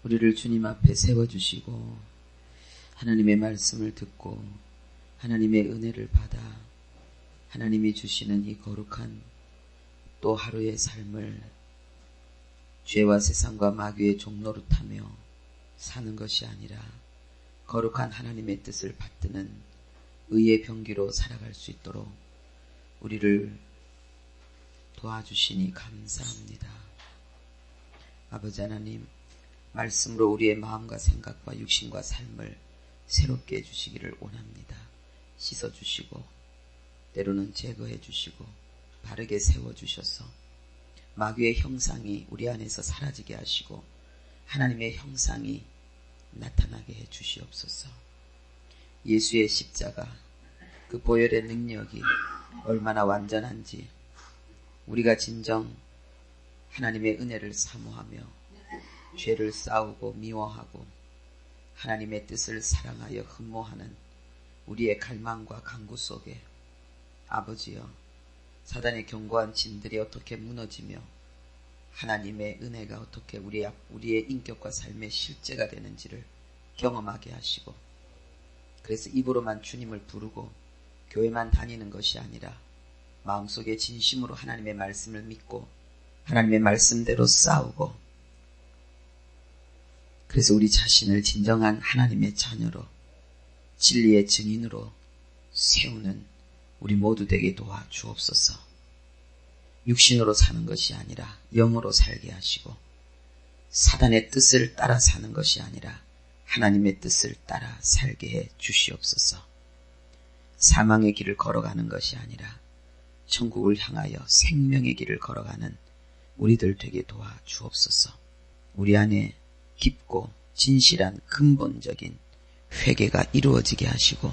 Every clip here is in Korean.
우리를 주님 앞에 세워주시고 하나님의 말씀을 듣고 하나님의 은혜를 받아 하나님이 주시는 이 거룩한 또 하루의 삶을 죄와 세상과 마귀의 종노릇하며 사는 것이 아니라 거룩한 하나님의 뜻을 받드는 의의 병기로 살아갈 수 있도록 우리를 도와주시니 감사합니다. 아버지 하나님, 말씀으로 우리의 마음과 생각과 육신과 삶을 새롭게 해주시기를 원합니다. 씻어주시고 때로는 제거해 주시고 바르게 세워주셔서 마귀의 형상이 우리 안에서 사라지게 하시고 하나님의 형상이 나타나게 해 주시옵소서. 예수의 십자가, 그 보혈의 능력이 얼마나 완전한지 우리가 진정 하나님의 은혜를 사모하며 죄를 싸우고 미워하고 하나님의 뜻을 사랑하여 흠모하는 우리의 갈망과 간구 속에 아버지여, 사단의 견고한 진들이 어떻게 무너지며 하나님의 은혜가 어떻게 우리의 인격과 삶의 실제가 되는지를 경험하게 하시고, 그래서 입으로만 주님을 부르고 교회만 다니는 것이 아니라 마음속에 진심으로 하나님의 말씀을 믿고 하나님의 말씀대로 싸우고, 그래서 우리 자신을 진정한 하나님의 자녀로 진리의 증인으로 세우는 우리 모두 되게 도와주옵소서. 육신으로 사는 것이 아니라 영으로 살게 하시고, 사단의 뜻을 따라 사는 것이 아니라 하나님의 뜻을 따라 살게 해 주시옵소서. 사망의 길을 걸어가는 것이 아니라 천국을 향하여 생명의 길을 걸어가는 우리들 되게 도와주옵소서. 우리 안에 깊고 진실한 근본적인 회개가 이루어지게 하시고,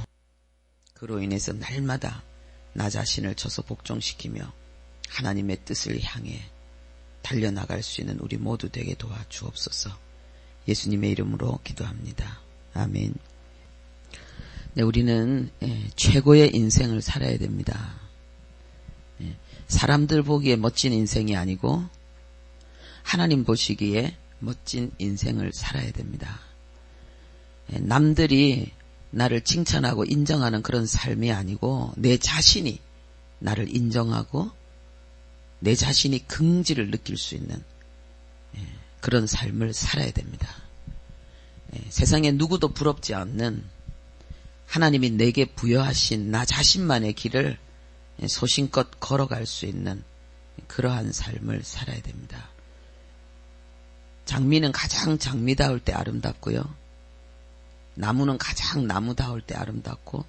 그로 인해서 날마다 나 자신을 저서 복종시키며 하나님의 뜻을 향해 달려나갈 수 있는 우리 모두 되게 도와주옵소서. 예수님의 이름으로 기도합니다. 아멘. 네, 우리는 최고의 인생을 살아야 됩니다. 사람들 보기에 멋진 인생이 아니고 하나님 보시기에 멋진 인생을 살아야 됩니다. 남들이 나를 칭찬하고 인정하는 그런 삶이 아니고 내 자신이 나를 인정하고 내 자신이 긍지를 느낄 수 있는 그런 삶을 살아야 됩니다. 세상에 누구도 부럽지 않는 하나님이 내게 부여하신 나 자신만의 길을 소신껏 걸어갈 수 있는 그러한 삶을 살아야 됩니다. 장미는 가장 장미다울 때 아름답고요, 나무는 가장 나무다울 때 아름답고,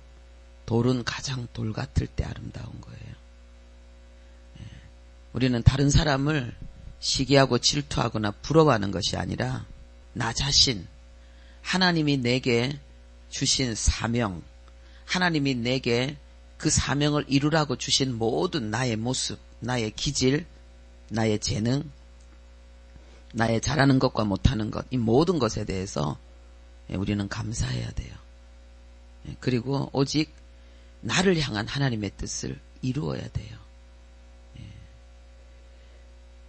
돌은 가장 돌 같을 때 아름다운 거예요. 우리는 다른 사람을 시기하고 질투하거나 부러워하는 것이 아니라 나 자신, 하나님이 내게 주신 사명, 하나님이 내게 그 사명을 이루라고 주신 모든 나의 모습, 나의 기질, 나의 재능, 나의 잘하는 것과 못하는 것, 이 모든 것에 대해서 우리는 감사해야 돼요. 그리고 오직 나를 향한 하나님의 뜻을 이루어야 돼요.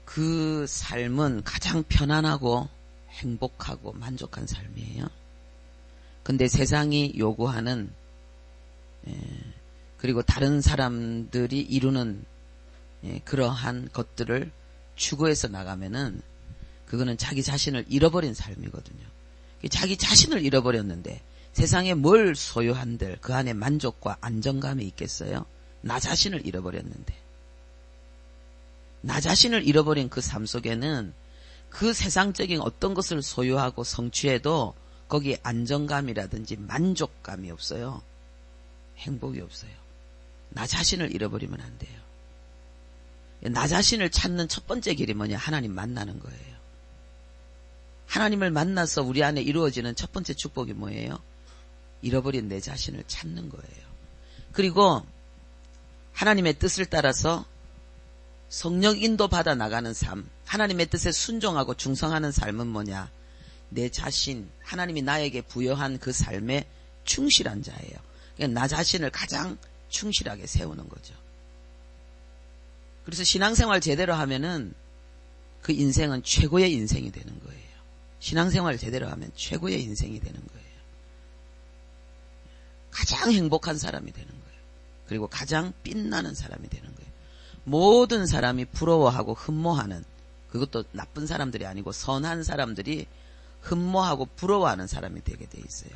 그 삶은 가장 편안하고 행복하고 만족한 삶이에요. 근데 세상이 요구하는, 그리고 다른 사람들이 이루는 그러한 것들을 추구해서 나가면은 그거는 자기 자신을 잃어버린 삶이거든요. 자기 자신을 잃어버렸는데 세상에 뭘 소유한들 그 안에 만족과 안정감이 있겠어요? 나 자신을 잃어버렸는데. 나 자신을 잃어버린 그 삶 속에는 그 세상적인 어떤 것을 소유하고 성취해도 거기에 안정감이라든지 만족감이 없어요. 행복이 없어요. 나 자신을 잃어버리면 안 돼요. 나 자신을 찾는 첫 번째 길이 뭐냐? 하나님 만나는 거예요. 하나님을 만나서 우리 안에 이루어지는 첫 번째 축복이 뭐예요? 잃어버린 내 자신을 찾는 거예요. 그리고 하나님의 뜻을 따라서 성령 인도받아 나가는 삶, 하나님의 뜻에 순종하고 충성하는 삶은 뭐냐? 내 자신, 하나님이 나에게 부여한 그 삶에 충실한 자예요. 그러니까 나 자신을 가장 충실하게 세우는 거죠. 그래서 신앙생활 제대로 하면은 그 인생은 최고의 인생이 되는 거예요. 신앙생활을 제대로 하면 최고의 인생이 되는 거예요. 가장 행복한 사람이 되는 거예요. 그리고 가장 빛나는 사람이 되는 거예요. 모든 사람이 부러워하고 흠모하는, 그것도 나쁜 사람들이 아니고 선한 사람들이 흠모하고 부러워하는 사람이 되게 돼 있어요.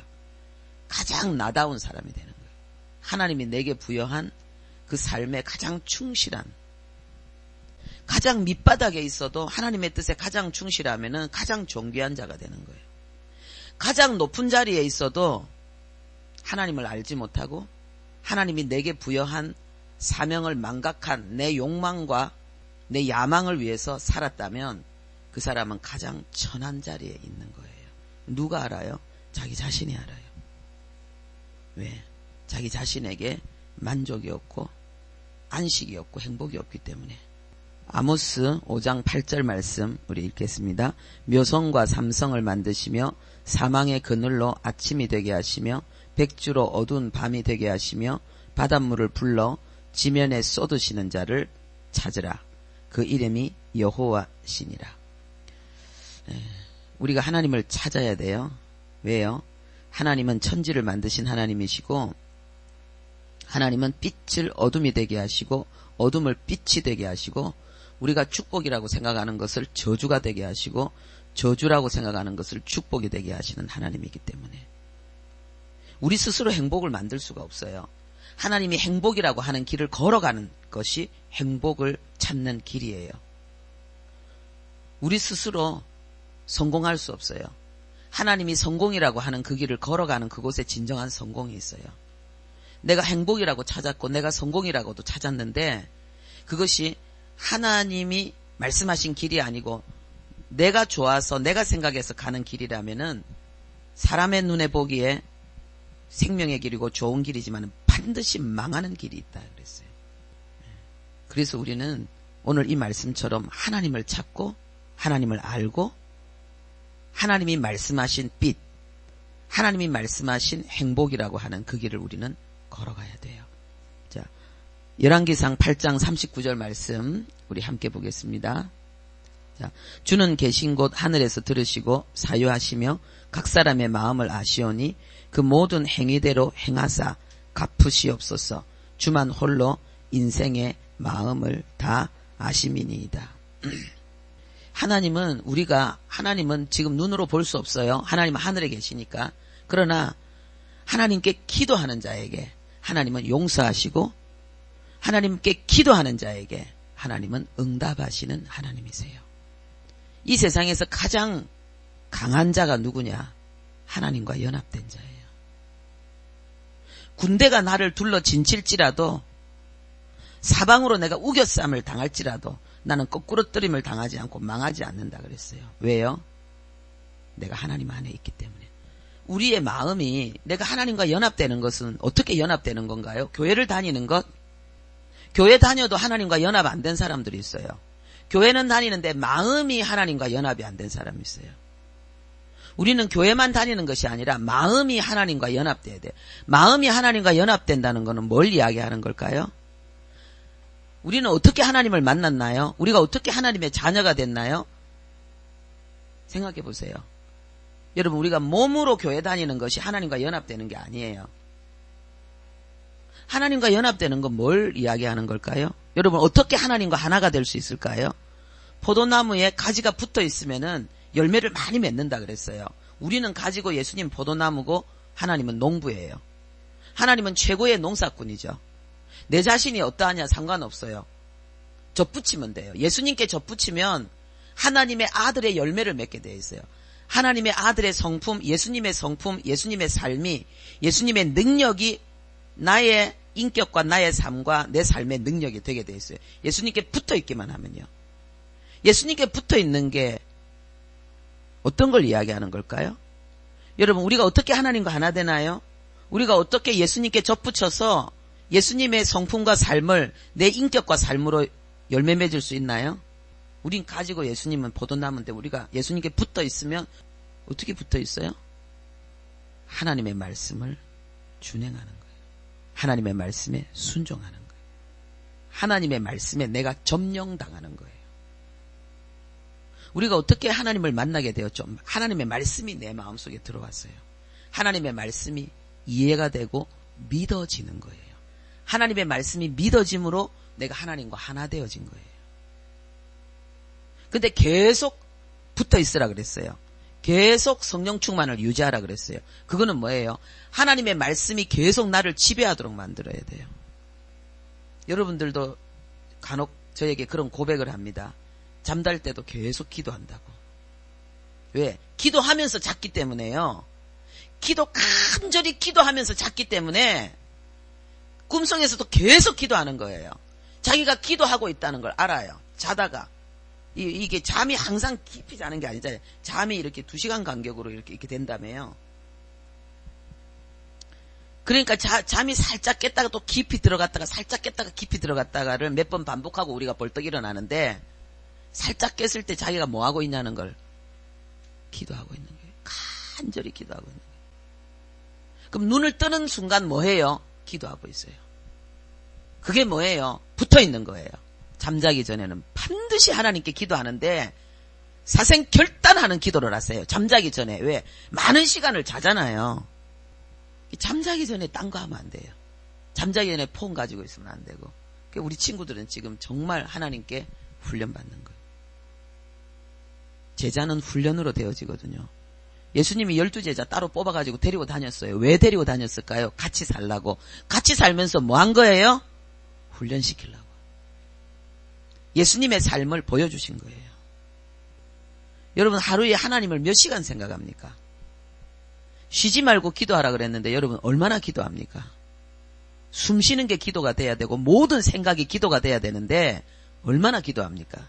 가장 나다운 사람이 되는 거예요. 하나님이 내게 부여한 그 삶에 가장 충실한, 가장 밑바닥에 있어도 하나님의 뜻에 가장 충실하면은 가장 존귀한 자가 되는 거예요. 가장 높은 자리에 있어도 하나님을 알지 못하고 하나님이 내게 부여한 사명을 망각한 내 욕망과 내 야망을 위해서 살았다면 그 사람은 가장 천한 자리에 있는 거예요. 누가 알아요? 자기 자신이 알아요. 왜? 자기 자신에게 만족이 없고 안식이 없고 행복이 없기 때문에. 아모스 5장 8절 말씀 우리 읽겠습니다. 묘성과 삼성을 만드시며 사망의 그늘로 아침이 되게 하시며 백주로 어두운 밤이 되게 하시며 바닷물을 불러 지면에 쏟으시는 자를 찾으라. 그 이름이 여호와시니라. 우리가 하나님을 찾아야 돼요. 왜요? 하나님은 천지를 만드신 하나님이시고 하나님은 빛을 어둠이 되게 하시고 어둠을 빛이 되게 하시고 우리가 축복이라고 생각하는 것을 저주가 되게 하시고 저주라고 생각하는 것을 축복이 되게 하시는 하나님이기 때문에 우리 스스로 행복을 만들 수가 없어요. 하나님이 행복이라고 하는 길을 걸어가는 것이 행복을 찾는 길이에요. 우리 스스로 성공할 수 없어요. 하나님이 성공이라고 하는 그 길을 걸어가는 그곳에 진정한 성공이 있어요. 내가 행복이라고 찾았고 내가 성공이라고도 찾았는데 그것이 하나님이 말씀하신 길이 아니고 내가 좋아서 내가 생각해서 가는 길이라면은 사람의 눈에 보기에 생명의 길이고 좋은 길이지만 반드시 망하는 길이 있다 그랬어요. 그래서 우리는 오늘 이 말씀처럼 하나님을 찾고 하나님을 알고 하나님이 말씀하신 빛, 하나님이 말씀하신 행복이라고 하는 그 길을 우리는 걸어가야 돼요. 자, 열왕기상 8장 39절 말씀 우리 함께 보겠습니다. 자, 주는 계신 곳 하늘에서 들으시고 사유하시며 각 사람의 마음을 아시오니 그 모든 행위대로 행하사 갚으시옵소서. 주만 홀로 인생의 마음을 다 아심이니이다. 하나님은 지금 눈으로 볼 수 없어요. 하나님은 하늘에 계시니까. 그러나 하나님께 기도하는 자에게 하나님은 용서하시고 하나님께 기도하는 자에게 하나님은 응답하시는 하나님이세요. 이 세상에서 가장 강한 자가 누구냐? 하나님과 연합된 자예요. 군대가 나를 둘러 진칠지라도 사방으로 내가 우겨쌈을 당할지라도 나는 거꾸러뜨림을 당하지 않고 망하지 않는다 그랬어요. 왜요? 내가 하나님 안에 있기 때문에. 우리의 마음이 내가 하나님과 연합되는 것은 어떻게 연합되는 건가요? 교회를 다니는 것? 교회 다녀도 하나님과 연합 안 된 사람들이 있어요. 교회는 다니는데 마음이 하나님과 연합이 안 된 사람이 있어요. 우리는 교회만 다니는 것이 아니라 마음이 하나님과 연합돼야 돼. 마음이 하나님과 연합된다는 것은 뭘 이야기하는 걸까요? 우리는 어떻게 하나님을 만났나요? 우리가 어떻게 하나님의 자녀가 됐나요? 생각해 보세요. 여러분, 우리가 몸으로 교회 다니는 것이 하나님과 연합되는 게 아니에요. 하나님과 연합되는 건 뭘 이야기하는 걸까요? 여러분, 어떻게 하나님과 하나가 될 수 있을까요? 포도나무에 가지가 붙어 있으면은 열매를 많이 맺는다 그랬어요. 우리는 가지고 예수님 포도나무고 하나님은 농부예요. 하나님은 최고의 농사꾼이죠. 내 자신이 어떠하냐 상관없어요. 덧붙이면 돼요. 예수님께 덧붙이면 하나님의 아들의 열매를 맺게 되어 있어요. 하나님의 아들의 성품, 예수님의 성품, 예수님의 삶이, 예수님의 능력이 나의 인격과 나의 삶과 내 삶의 능력이 되게 되어 있어요. 예수님께 붙어 있기만 하면요. 예수님께 붙어 있는 게 어떤 걸 이야기하는 걸까요? 여러분, 우리가 어떻게 하나님과 하나 되나요? 우리가 어떻게 예수님께 접붙여서 예수님의 성품과 삶을 내 인격과 삶으로 열매 맺을 수 있나요? 우린 가지고 예수님은 포도나무인데 우리가 예수님께 붙어 있으면 어떻게 붙어 있어요? 하나님의 말씀을 준행하는 거예요. 하나님의 말씀에 순종하는 거예요. 하나님의 말씀에 내가 점령당하는 거예요. 우리가 어떻게 하나님을 만나게 되었죠? 하나님의 말씀이 내 마음속에 들어왔어요. 하나님의 말씀이 이해가 되고 믿어지는 거예요. 하나님의 말씀이 믿어짐으로 내가 하나님과 하나 되어진 거예요. 근데 계속 붙어 있으라 그랬어요. 계속 성령 충만을 유지하라 그랬어요. 그거는 뭐예요? 하나님의 말씀이 계속 나를 지배하도록 만들어야 돼요. 여러분들도 간혹 저에게 그런 고백을 합니다. 잠잘 때도 계속 기도한다고. 왜? 기도하면서 잤기 때문에요. 간절히 기도하면서 잤기 때문에 꿈속에서도 계속 기도하는 거예요. 자기가 기도하고 있다는 걸 알아요. 자다가. 이게 잠이 항상 깊이 자는 게 아니잖아요. 잠이 이렇게 2시간 간격으로 이렇게 된다며요. 그러니까 잠이 살짝 깼다가 또 깊이 들어갔다가 살짝 깼다가 깊이 들어갔다가를 몇 번 반복하고 우리가 벌떡 일어나는데, 살짝 깼을 때 자기가 뭐 하고 있냐는 걸 기도하고 있는 거예요. 간절히 기도하고 있는 거예요. 그럼 눈을 뜨는 순간 뭐 해요? 기도하고 있어요. 그게 뭐예요? 붙어 있는 거예요. 잠자기 전에는 반드시 하나님께 기도하는데 사생결단하는 기도를 하세요. 잠자기 전에. 왜? 많은 시간을 자잖아요. 잠자기 전에 딴 거 하면 안 돼요. 잠자기 전에 폰 가지고 있으면 안 되고. 우리 친구들은 지금 정말 하나님께 훈련받는 거예요. 제자는 훈련으로 되어지거든요. 예수님이 12제자 따로 뽑아가지고 데리고 다녔어요. 왜 데리고 다녔을까요? 같이 살라고. 같이 살면서 뭐 한 거예요? 훈련시키려고. 예수님의 삶을 보여주신 거예요. 여러분, 하루에 하나님을 몇 시간 생각합니까? 쉬지 말고 기도하라 그랬는데 여러분 얼마나 기도합니까? 숨 쉬는 게 기도가 돼야 되고 모든 생각이 기도가 돼야 되는데 얼마나 기도합니까?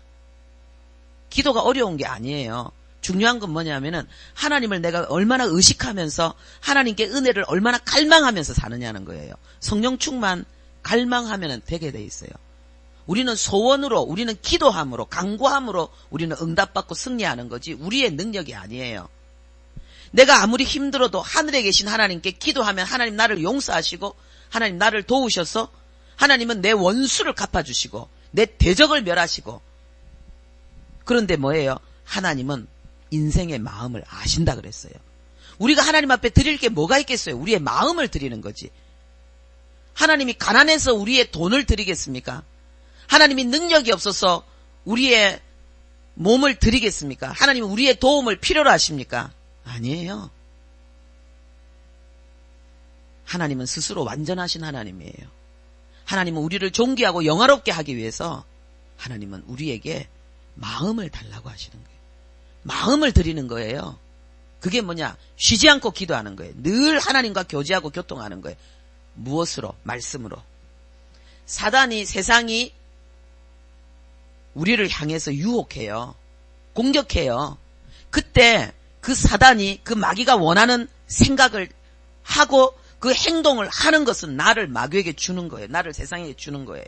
기도가 어려운 게 아니에요. 중요한 건 뭐냐면은 하나님을 내가 얼마나 의식하면서 하나님께 은혜를 얼마나 갈망하면서 사느냐는 거예요. 성령 충만 갈망하면은 되게 돼 있어요. 우리는 소원으로, 우리는 기도함으로, 간구함으로 우리는 응답받고 승리하는 거지 우리의 능력이 아니에요. 내가 아무리 힘들어도 하늘에 계신 하나님께 기도하면 하나님 나를 용서하시고 하나님 나를 도우셔서 하나님은 내 원수를 갚아주시고 내 대적을 멸하시고. 그런데 뭐예요? 하나님은 인생의 마음을 아신다 그랬어요. 우리가 하나님 앞에 드릴 게 뭐가 있겠어요? 우리의 마음을 드리는 거지. 하나님이 가난해서 우리의 돈을 드리겠습니까? 하나님이 능력이 없어서 우리의 몸을 드리겠습니까? 하나님은 우리의 도움을 필요로 하십니까? 아니에요. 하나님은 스스로 완전하신 하나님이에요. 하나님은 우리를 존귀하고 영화롭게 하기 위해서 하나님은 우리에게 마음을 달라고 하시는 거예요. 마음을 드리는 거예요. 그게 뭐냐? 쉬지 않고 기도하는 거예요. 늘 하나님과 교제하고 교통하는 거예요. 무엇으로? 말씀으로. 사단이, 세상이 우리를 향해서 유혹해요. 공격해요. 그때 그 사단이, 그 마귀가 원하는 생각을 하고 그 행동을 하는 것은 나를 마귀에게 주는 거예요. 나를 세상에게 주는 거예요.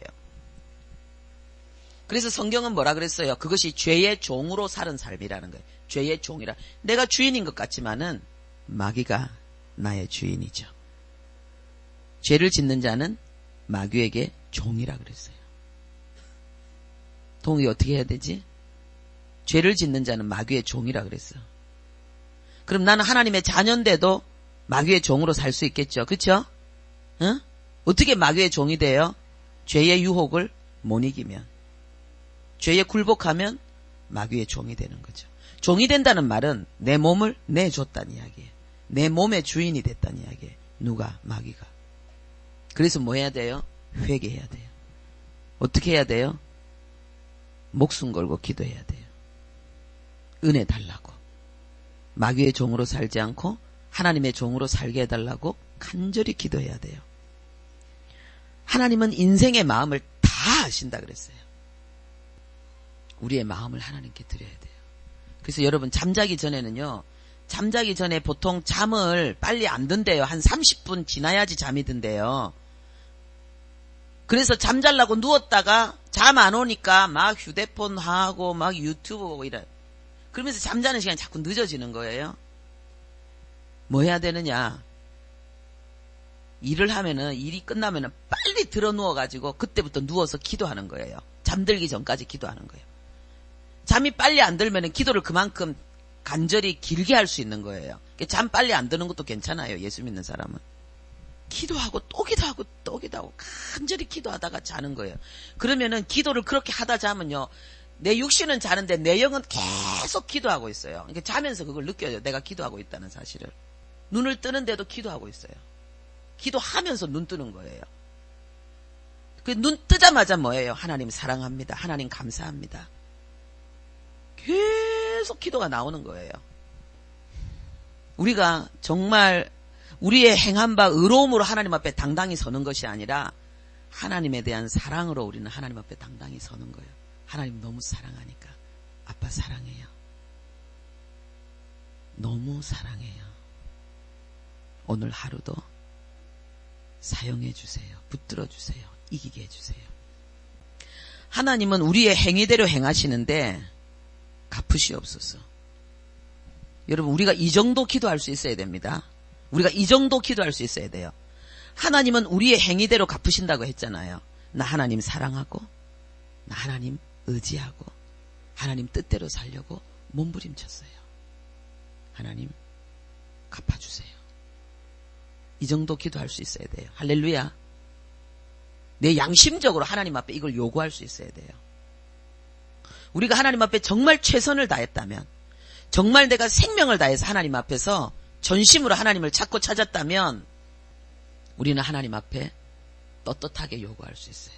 그래서 성경은 뭐라 그랬어요? 그것이 죄의 종으로 사는 삶이라는 거예요. 죄의 종이라. 내가 주인인 것 같지만은 마귀가 나의 주인이죠. 죄를 짓는 자는 마귀에게 종이라 그랬어요. 동의 어떻게 해야 되지? 죄를 짓는 자는 마귀의 종이라 그랬어요. 그럼 나는 하나님의 자녀인데도 마귀의 종으로 살 수 있겠죠. 그렇죠? 응? 어떻게 마귀의 종이 돼요? 죄의 유혹을 못 이기면. 죄에 굴복하면 마귀의 종이 되는 거죠. 종이 된다는 말은 내 몸을 내줬다는 이야기예요. 내 몸의 주인이 됐다는 이야기예요. 누가? 마귀가. 그래서 뭐 해야 돼요? 회개해야 돼요. 어떻게 해야 돼요? 목숨 걸고 기도해야 돼요. 은혜 달라고. 마귀의 종으로 살지 않고 하나님의 종으로 살게 해달라고 간절히 기도해야 돼요. 하나님은 인생의 마음을 다 아신다 그랬어요. 우리의 마음을 하나님께 드려야 돼요. 그래서 여러분 잠자기 전에는요. 잠자기 전에 보통 잠을 빨리 안 든대요. 한 30분 지나야지 잠이 든대요. 그래서 잠자려고 누웠다가 잠 안 오니까 막 휴대폰 하고 막 유튜브 보고 이래. 그러면서 잠자는 시간이 자꾸 늦어지는 거예요. 뭐 해야 되느냐? 일을 하면은 일이 끝나면은 빨리 들어 누워가지고 그때부터 누워서 기도하는 거예요. 잠들기 전까지 기도하는 거예요. 잠이 빨리 안 들면 기도를 그만큼 간절히 길게 할 수 있는 거예요. 잠 빨리 안 드는 것도 괜찮아요. 예수 믿는 사람은. 기도하고 또 기도하고 또 기도하고 간절히 기도하다가 자는 거예요. 그러면은 기도를 그렇게 하다 자면요. 내 육신은 자는데 내 영은 계속 기도하고 있어요. 그러니까 자면서 그걸 느껴요. 내가 기도하고 있다는 사실을. 눈을 뜨는데도 기도하고 있어요. 기도하면서 눈 뜨는 거예요. 그 눈 뜨자마자 뭐예요? 하나님 사랑합니다. 하나님 감사합니다. 계속 기도가 나오는 거예요. 우리가 정말 우리의 행한 바 의로움으로 하나님 앞에 당당히 서는 것이 아니라 하나님에 대한 사랑으로 우리는 하나님 앞에 당당히 서는 거예요. 하나님 너무 사랑하니까 아빠 사랑해요. 너무 사랑해요. 오늘 하루도 사용해 주세요. 붙들어 주세요. 이기게 해주세요. 하나님은 우리의 행위대로 행하시는데 갚으시옵소서. 여러분 우리가 이 정도 기도할 수 있어야 됩니다. 우리가 이 정도 기도할 수 있어야 돼요. 하나님은 우리의 행위대로 갚으신다고 했잖아요. 나 하나님 사랑하고 나 하나님 의지하고 하나님 뜻대로 살려고 몸부림쳤어요. 하나님 갚아주세요. 이 정도 기도할 수 있어야 돼요. 할렐루야. 내 양심적으로 하나님 앞에 이걸 요구할 수 있어야 돼요. 우리가 하나님 앞에 정말 최선을 다했다면, 정말 내가 생명을 다해서 하나님 앞에서 전심으로 하나님을 찾고 찾았다면 우리는 하나님 앞에 떳떳하게 요구할 수 있어요.